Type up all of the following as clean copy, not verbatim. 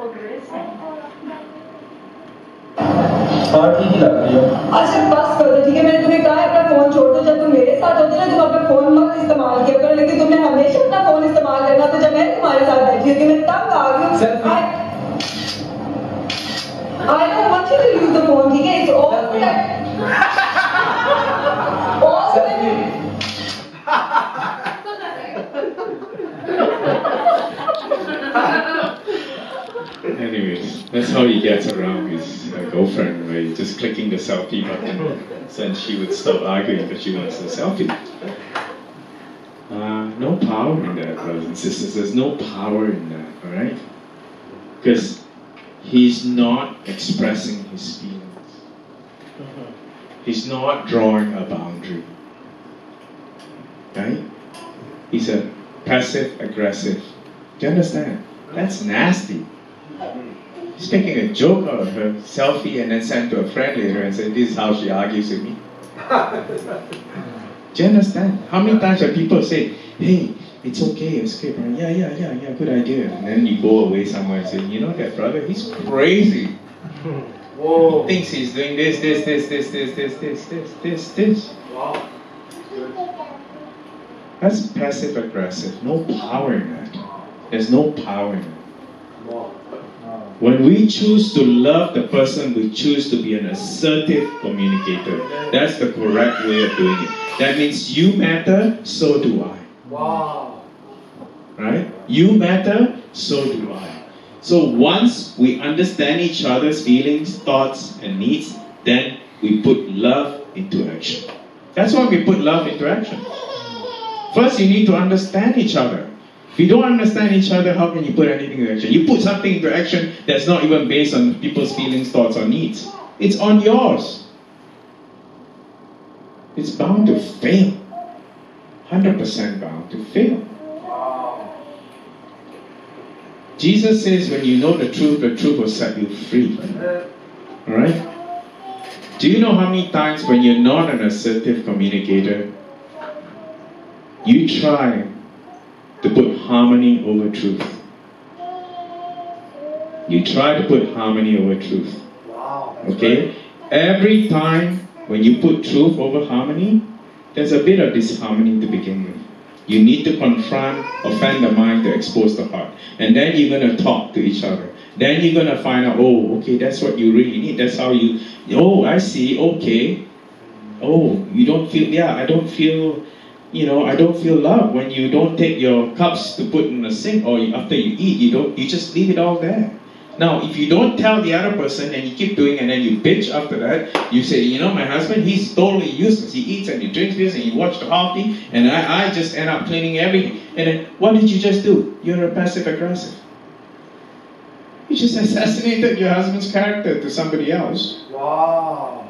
हाँ ठीक ही लग रही है। अच्छा बस करो ठीक है, मैंने तुम्हें कहा है अपना फोन छोड़ दो। जब तुम मेरे साथ होते ना तुम अपना फोन मत इस्तेमाल किया करो, लेकिन तुमने हमेशा अपना फोन इस्तेमाल करना। तो जब मैं तुम्हारे साथ बैठी होती मैं तंग आ गई हूँ। I don't want you to use the phone, ठीक है? It's all Anyways, that's how he gets around his girlfriend, where he's just clicking the selfie button. So then she would stop arguing because she wants the selfie. No power in that, brothers and sisters. There's no power in that, alright? Because he's not expressing his feelings. He's not drawing a boundary. Right? He's a passive aggressive. Do you understand? That's nasty. He's making a joke out of her selfie and then send to a friend later and say, this is how she argues with me. Do you understand? How many times have people say, hey, it's okay, bro. Yeah, good idea. And then you go away somewhere and say, you know that brother, he's crazy. Whoa. He thinks he's doing this. Wow. That's passive aggressive. No power in that. There's no power in it. When we choose to love the person, we choose to be an assertive communicator. That's the correct way of doing it. That means you matter, so do I. Wow. Right? You matter, so do I. So once we understand each other's feelings, thoughts, and needs, then we put love into action. That's why we put love into action. First, you need to understand each other. If you don't understand each other, how can you put anything into action? You put something into action that's not even based on people's feelings, thoughts, or needs. It's on yours. It's bound to fail. 100% bound to fail. Wow. Jesus says when you know the truth will set you free. Alright? Do you know how many times when you're not an assertive communicator, you try to put harmony over truth? You try to put harmony over truth. Wow. Okay? Every time when you put truth over harmony, there's a bit of disharmony to begin with. You need to confront, offend the mind to expose the heart. And then you're going to talk to each other. Then you're going to find out, oh, okay, that's what you really need. That's how you, oh, I see, okay. Oh, you don't feel, yeah, I don't feel, I don't feel love when you don't take your cups to put in the sink, or after you eat, you just leave it all there. Now, if you don't tell the other person and you keep doing and then you bitch after that, you say, my husband, he's totally useless. He eats and he drinks this and he watches the hockey, and I just end up cleaning everything. And then, what did you just do? You're a passive aggressive. You just assassinated your husband's character to somebody else. Wow.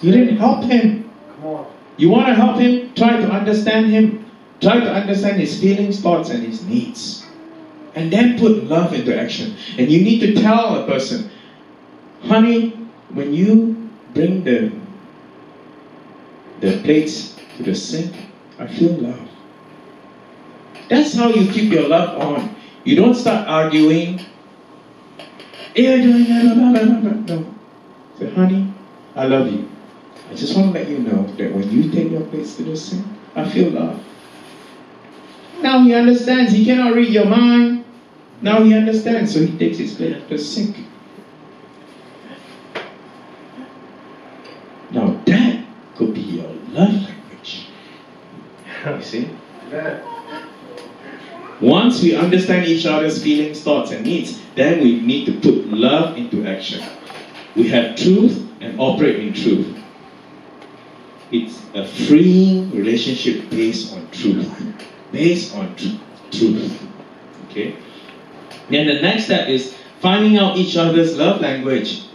You didn't help him. Come on. You want to help him? Try to understand him. Try to understand his feelings, thoughts, and his needs. And then put love into action. And you need to tell a person, honey, when you bring the plates to the sink, I feel love. That's how you keep your love on. You don't start arguing. No. Say, honey, I love you. I just want to let you know that when you take your plates to the sink, I feel love. Now he understands. He cannot read your mind. Now he understands. So he takes his plate to the sink. Now that could be your love language. You see? Once we understand each other's feelings, thoughts, and needs, then we need to put love into action. We have truth and operate in truth. It's a freeing relationship based on truth. Based on truth. Okay? Then the next step is finding out each other's love language.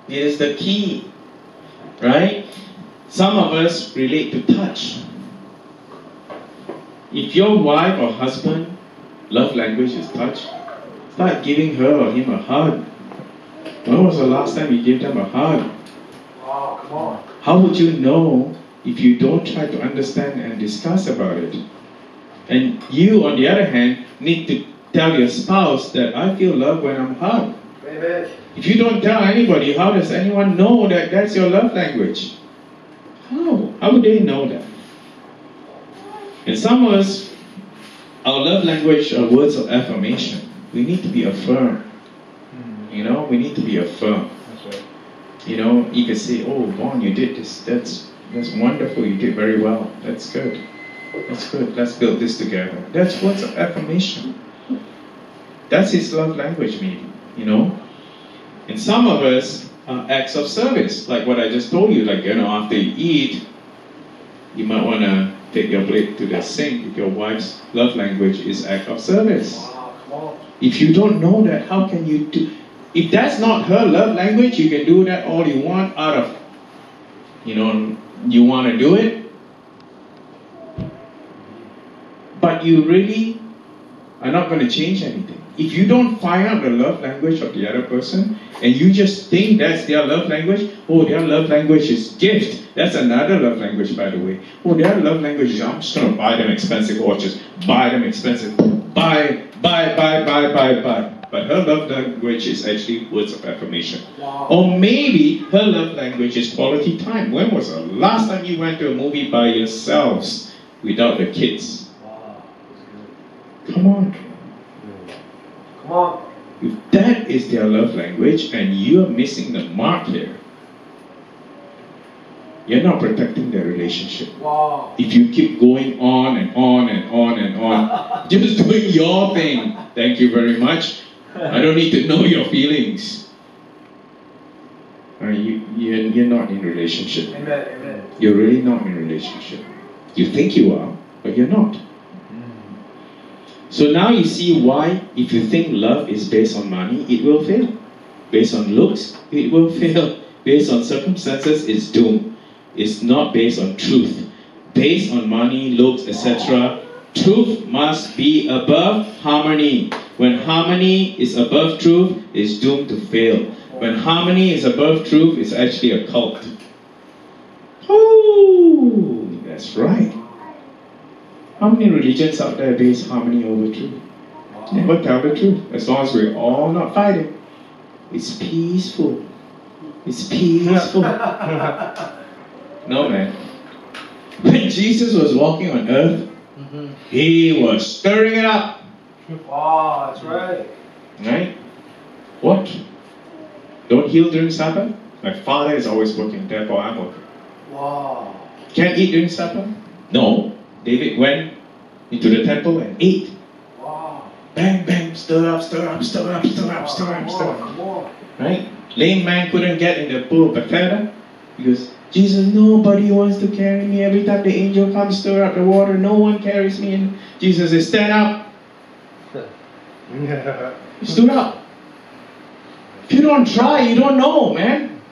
It is the key. Right? Some of us relate to touch. If your wife or husband love language is touch, start giving her or him a hug. When was the last time you gave them a hug? Wow, come on. How would you know if you don't try to understand and discuss about it? And you, on the other hand, need to tell your spouse that I feel love when I'm hugged. Amen. If you don't tell anybody, how does anyone know that that's your love language? How? How would they know that? And some of us, our love language are words of affirmation. We need to be affirmed. You know, we need to be affirmed. That's right. You know, you can say, oh, Vaughn, you did this. That's wonderful. You did very well. That's good. That's good. Let's build this together. That's words of affirmation. That's his love language, maybe. You know? And some of us are acts of service. Like what I just told you. Like, you know, after you eat, you might want to take your plate to the sink if your wife's love language is act of service. Wow, come on. If you don't know that, how can you do? If that's not her love language, you can do that all you want out of, you know, you want to do it. But you really are not going to change anything. If you don't find out the love language of the other person, and you just think that's their love language, oh, their love language is gift. That's another love language, by the way. Oh, their love language is, I'm just going to buy them expensive watches, buy them expensive, buy. But her love language is actually words of affirmation. Wow. Or maybe her love language is quality time. When was the last time you went to a movie by yourselves without the kids? Wow. Come on. Come on. If that is their love language and you're missing the mark here, you're not protecting their relationship. Wow. If you keep going on and on and on and on, just doing your thing, thank you very much. I don't need to know your feelings. You're not in relationship. Amen. Amen. You're really not in relationship. You think you are, but you're not. So now you see why, if you think love is based on money, it will fail. Based on looks, it will fail. Based on circumstances, it's doomed. It's not based on truth. Based on money, looks, etc., truth must be above harmony. When harmony is above truth, it's doomed to fail. When harmony is above truth, it's actually a cult. Oh, that's right. How many religions out there base harmony over truth? Never tell the truth. As long as we're all not fighting. It's peaceful. It's peaceful. No, man. When Jesus was walking on earth, he was stirring it up. Wow, that's right. Right? What? Don't heal during Sabbath? My Father is always working, therefore I'm working. Wow. Can't eat during supper? No. David went into the temple and ate. Wow. Bang, bang, stir up, stir up, stir up, stir up, stir up, stir up. Come on. Right? Lame man couldn't get in the pool of Bethesda because Jesus, nobody wants to carry me. Every time the angel comes, stir up the water, no one carries me. And Jesus says, stand up. He stood up. If you don't try, you don't know, man.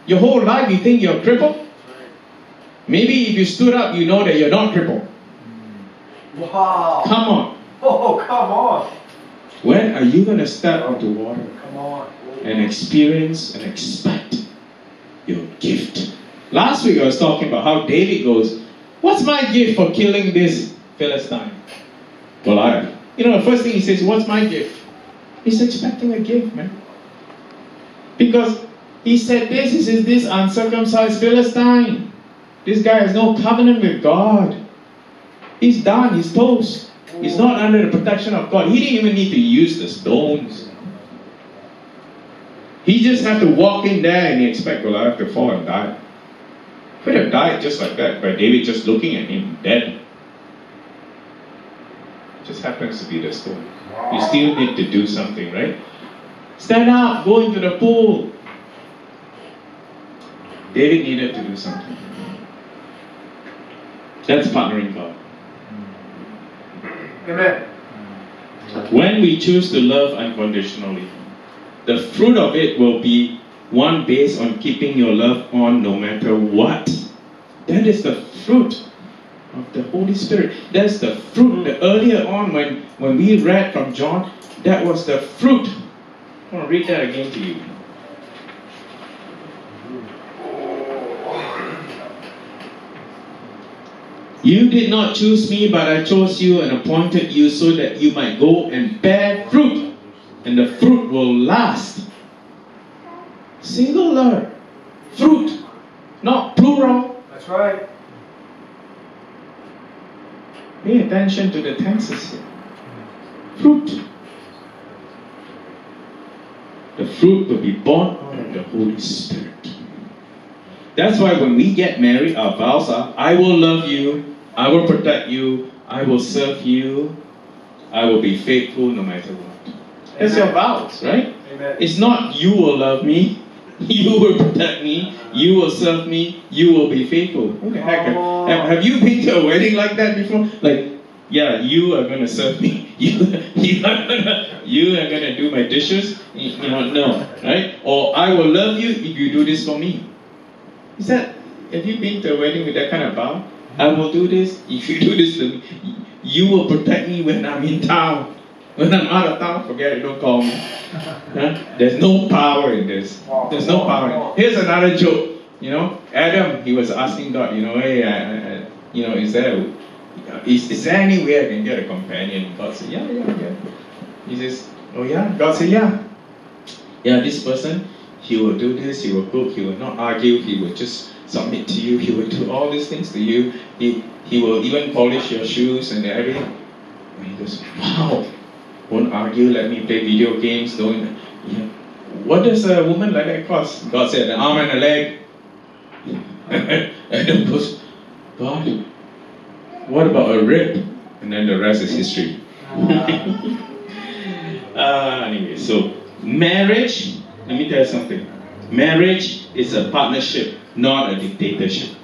Your whole life you think you're crippled. Maybe if you stood up, you know that you're not crippled. Wow. Come on. Oh, come on. When are you going to step onto water Come on. and experience and expect your gift? Last week I was talking about how David goes, what's my gift for killing this Philistine? Goliath. You know, the first thing he says, what's my gift? He's expecting a gift, man. Because he said this, he says, this uncircumcised Philistine. This guy has no covenant with God. He's done, he's toast. He's not under the protection of God. He didn't even need to use the stones. He just had to walk in there and he expect Goliath to fall and die. Could have died just like that by David just looking at him dead. Just happens to be the stone. You still need to do something, right? Stand up, go into the pool. David needed to do something. That's partnering God. Amen. When we choose to love unconditionally, the fruit of it will be one based on keeping your love on no matter what. That is the fruit of the Holy Spirit. That's the fruit. The earlier on when we read from John, that was the fruit. I want to read that again to you. You did not choose me, but I chose you and appointed you so that you might go and bear fruit, and the fruit will last. Singular. Fruit, not plural. That's right. Pay attention to the tenses here. Fruit. The fruit will be born out of the Holy Spirit. That's why when we get married, our vows are, I will love you, I will protect you, I will serve you, I will be faithful no matter what. That's your vows, right? Amen. It's not you will love me, you will protect me, you will serve me, you will be faithful. What the heck? Have you been to a wedding like that before? Like, yeah, you are going to serve me. You are going to do my dishes. No, right? Or I will love you if you do this for me. Have you been to a wedding with that kind of vow? I will do this if you do this to me. You will protect me when I'm in town. When I'm out of town, forget it, don't call me. Huh? There's no power in this. There's no power. Here's another joke. Adam, he was asking God, hey, is there any way I can get a companion? God said, yeah. He says, oh yeah? God said, yeah. Yeah, this person, he will do this, he will cook, he will not argue, he will just submit to you, he will do all these things to you. He will even polish your shoes and everything. And he goes, wow, won't argue, let me play video games, don't. Yeah. What does a woman like that cost? God said, an arm and a leg. Adam goes, God, what about a rib? And then the rest is history. Anyway, so marriage, let me tell you something. Marriage is a partnership, not a dictatorship.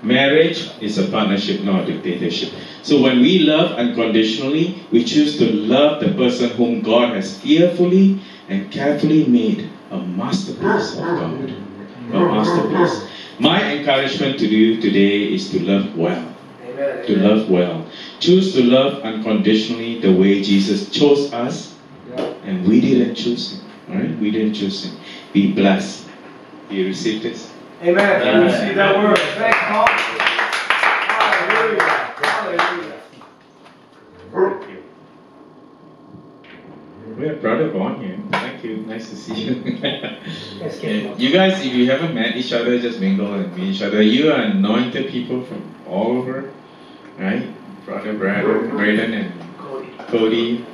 Marriage is a partnership, not a dictatorship. So when we love unconditionally, we choose to love the person whom God has fearfully and carefully made a masterpiece of God. A masterpiece. My encouragement to you today is to love well. Amen. To love well. Choose to love unconditionally the way Jesus chose us, and we didn't choose him. Alright? We didn't choose him. Be blessed. You received this? Amen. I receive that word. Thanks, Paul. Hallelujah. Hallelujah. We have Brother Vaughn here. Thank you. Nice to see you. You guys, if you haven't met each other, just mingle and meet each other. You are anointed people from all over, right? Brother Braden and Cody,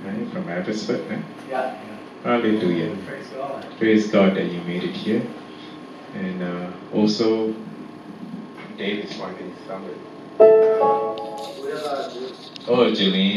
right? From Abbotsford, right? Yeah. Hallelujah. Praise God. Praise God that you made it here. And also, Dave is working somewhere. Oh, Julie.